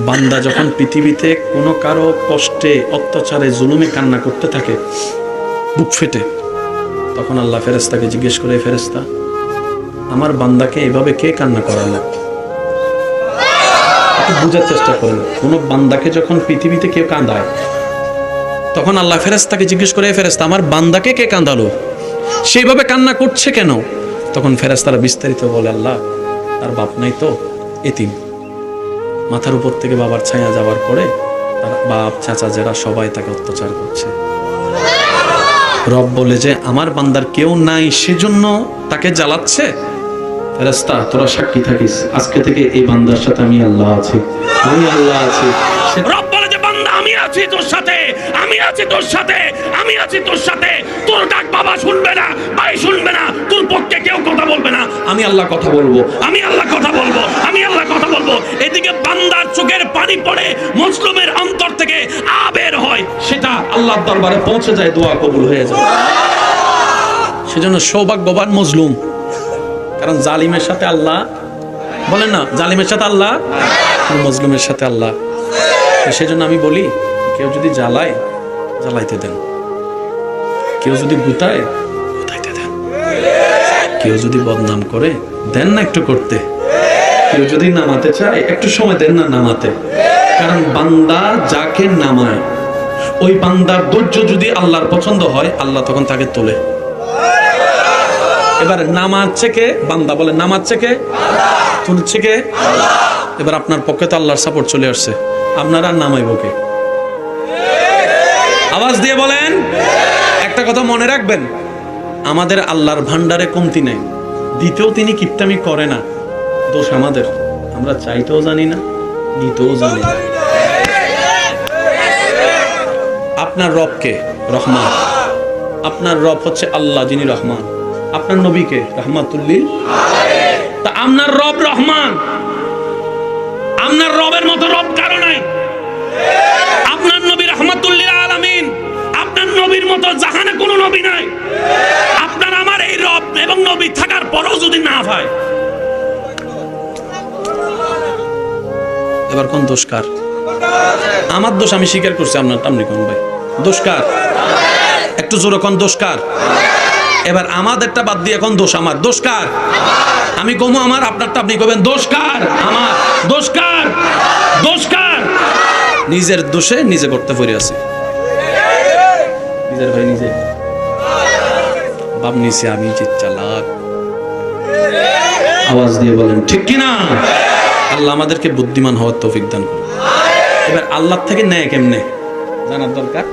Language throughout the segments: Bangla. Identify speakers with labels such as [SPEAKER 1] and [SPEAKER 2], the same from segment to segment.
[SPEAKER 1] বান্দা যখন পৃথিবীতে কোনো কারো কষ্টে অত্যাচারে জুলুমে কান্না করতে থাকে বুক ফেটে, তখন আল্লাহ ফেরেশতাকে জিজ্ঞেস করে, ফেরেশতা আমার বান্দাকে এভাবে কে কান্না করালো? একটু বুঝার চেষ্টা করেন। কোনো বান্দাকে যখন পৃথিবীতে কেউ কাঁদায় তখন আল্লাহ ফেরেশতাকে জিজ্ঞেস করে, ফেরেশতা আমার বান্দাকে কে কাঁদালো, সেইভাবে কান্না করছে কেন? তখন ফেরেশতারা বিস্তারিত বলে, আল্লাহ তার বাপ নাই তো, এতিম, মাথার উপর থেকে বাবার ছায়া যাওয়ার পরে তার বাপ চাচা যারা সবাই তাকে অত্যাচার করছে। রব বলে যে আমার বান্দার কেউ নাই সেজন্য তাকে জ্বালাচ্ছে। ফেরেশতা তোরা সাক্ষী থাকিস, আজকে থেকে এই বান্দার সাথে আমি আল্লাহ আছি, আমি আল্লাহ আছি। রব বলে যে বান্দা আমি আছি তোর সাথে, আমি আছি তোর সাথে, আমি আছি তোর সাথে। তোর ডাক বাবা শুনবে না, ভাই শুনবে না, তোর পক্ষে কেউ কথা বলবে না, আমি আল্লাহ কথা বলবো, আমি আল্লাহ কথা বলবো, আমি আল্লাহ কথা বলবো। এদিকে বান্দার চোখের পানি পড়ে, মজলুমের অন্তর থেকে আবের হয়, সেটা আল্লাহর দরবারে পৌঁছে যায়, দোয়া কবুল হয়ে যায়। সেজন্য সৌভাগ্যবান মজলুম, কারণ জালিমের সাথে আল্লাহ, বলেন না জালিমের সাথে আল্লাহ, মজলুমের সাথে আল্লাহ। সেজন্য আমি বলি, কেউ যদি জ্বালায় জ্বালাইতে দেন, কেউ যদি গুতায় গুতাইতে দেন, কেউ যদি বদনাম করে দেন না একটু করতে, কেউ যদি নামাতে চায় একটু সময় দেন না নামাতে। কারণ বান্দা যাকে নামায় ওই বান্দার ধৈর্য যদি আল্লাহর পছন্দ হয়, আল্লাহ তখন তাকে তোলে। এবার নামাচ্ছে কে? বান্দা বলে নামাচ্ছে কে? তুলছে কে? এবার আপনার পক্ষে তো আল্লাহর সাপোর্ট চলে আসছে, আপনারা নামাইব কে? আওয়াজ দিয়ে বলেন। একটা কথা মনে রাখবেন, আমাদের আল্লাহর ভান্ডারে কমতি নেই, দিতেও তিনি কিপটামি করে না। দোষ আমাদের, আমরা চাইতেও জানি না, দিতেও জানি না। আপনার রবকে রহমান, আপনার রব হচ্ছে আল্লাহ যিনি রহমান, আপনার নবীকে রাহমাতুল্লিল আলামিন। তা আপনার রব রহমান, আপনার রবের মতো রব কারো নাই। আপনার নবী রাহমাতুল্লিল আলামিন, আপনার নবীর মতো জাহানে কোনো নবী নাই। আপনার আমার এই রব এবং নবী থাকার পরেও যদি না হয়, এবার কোন দোষ কার? আমার দোষ আমি স্বীকার করছি, আপনার আপনি কোন ভাই দোষ কার? একটু জোরে কোন দোষ কার? এবার আমাদেরটা বাদ দিয়ে এখন দোষ আমার, দোষ কার? আমি কমু আমার, আপনারটা আপনি কবেন দোষ কার? আমার। দোষ কার? দোষ কার? নিজের দোষে নিজে করতে পড়ে আছি, নিজের ভাই নিজে বাপ নিছে, আমি যে চালাক। আওয়াজ দিয়ে বলেন ঠিক কিনা? আল্লাহ আমাদেরকে বুদ্ধিমান হওয়ার তৌফিক দান করুন। এবার আল্লাহ থেকে নেয় কেমনে জানার দরকার।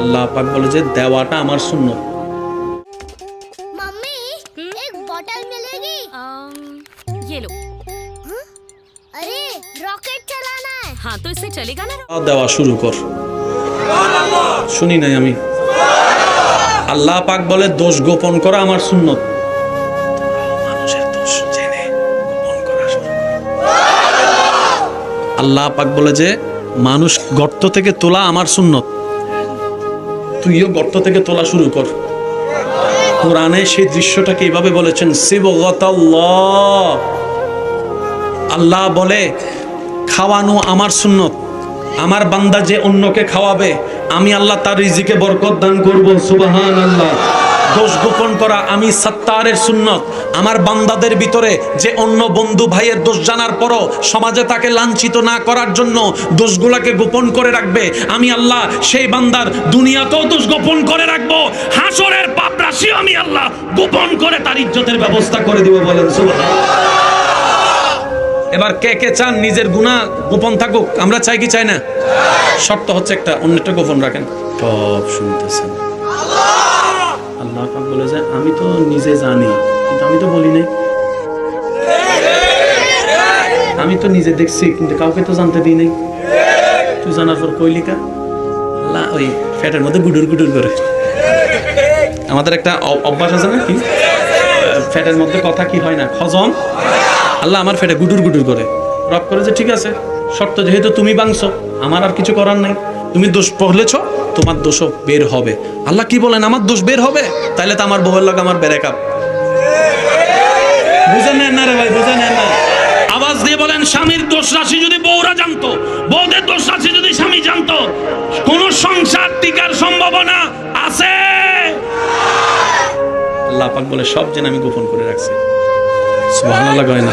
[SPEAKER 1] আল্লাহ পাক বলে যে দেওয়াটা আমার সুন্নত।
[SPEAKER 2] मम्मी एक बॉटल मिलेगी?
[SPEAKER 3] ये लो।
[SPEAKER 2] अरे रॉकेट चलाना है।
[SPEAKER 3] हाँ तो इससे चलेगा ना।
[SPEAKER 1] দেওয়া শুরু কর। শুনি নাই আমি। আল্লাহ পাক বলে দোষ গোপন করা আমার সুন্নত। মানুষের দোষ জেনে গোপন করা শুরু কর। আল্লাহ পাক বলে যে মানুষ গর্ত থেকে তোলা আমার সুন্নত, তুইও গর্ত থেকে তোলা শুরু কর। কোরআনে সেই দৃশ্যটাকে এইভাবে বলেছেন, সিবগাতাল্লাহ। আল্লাহ বলে খাওয়ানো আমার সুন্নত, আমার বান্দা যে অন্যকে খাওয়াবে আমি আল্লাহ তার রিজিকে বরকত দান করব। সুবহানাল্লাহ। দোষ গোপন করা আমি সাত্তারের সুন্নত, আমার বান্দাদের ভিতরে যে অন্য বন্ধু ভাইয়ের দোষ জানার পরও সমাজে তাকে লাঞ্ছিত না করার জন্য দোষগুলোকে গোপন করে রাখবে, আমি আল্লাহ সেই বান্দার দুনিয়াতেও দোষ গোপন করে রাখবো, হাসরের পাপ রাশিও আমি আল্লাহ গোপন করে তার ইজ্জতের ব্যবস্থা করে দিব। বলেন সুবহানাল্লাহ। এবার কে কে চান নিজের গুনাহ গোপন থাকুক? আমরা চাই কি চাই না? শর্ত হচ্ছে একটা, অন্যটা গোপন রাখেন। সব শুনতেছেন আল্লাহ পাক বলে যে আমি তো নিজে জানি, কিন্তু আমি তো বলি নাই। আমি তো নিজে দেখছি, কিন্তু কাউকে তো জানতে দিই নাই। তুই জানার পর কইলি কা? আল্লাহ ওই ফ্যাটের মধ্যে গুডুর গুডুর করে। আমাদের একটা অভ্যাস আছে না, কি ফ্যাটের মধ্যে কথা কি হয় না, হজম। আল্লাহ আমার ফেটে গুডুর গুডুর করে। রব করে যে ঠিক আছে, শর্ত যেহেতু তুমি বাংছো, আমার আর কিছু করার নাই, তুমি দোষ পড়লেছ, তোমার দোষও বের হবে। আল্লাহ কি বলেন? আমার দোষ বের হবে, তাইলে তো আমার বউয়ের লাগে আমার ব্রেকআপ। বুঝে নেন না রে ভাই, বুঝে নেন না। আওয়াজ আওয়াজ দিয়ে বলেন, স্বামীর দোষ রাশি যদি বউরা জানতো, বউদের দোষ রাশি যদি স্বামী জানতো, কোন সংসার টিকার সম্ভাবনা আছে? আল্লাহ পাক বলে সব জেনে আমি গোপন করে রাখছি। সুবহানাল্লাহ কয় না?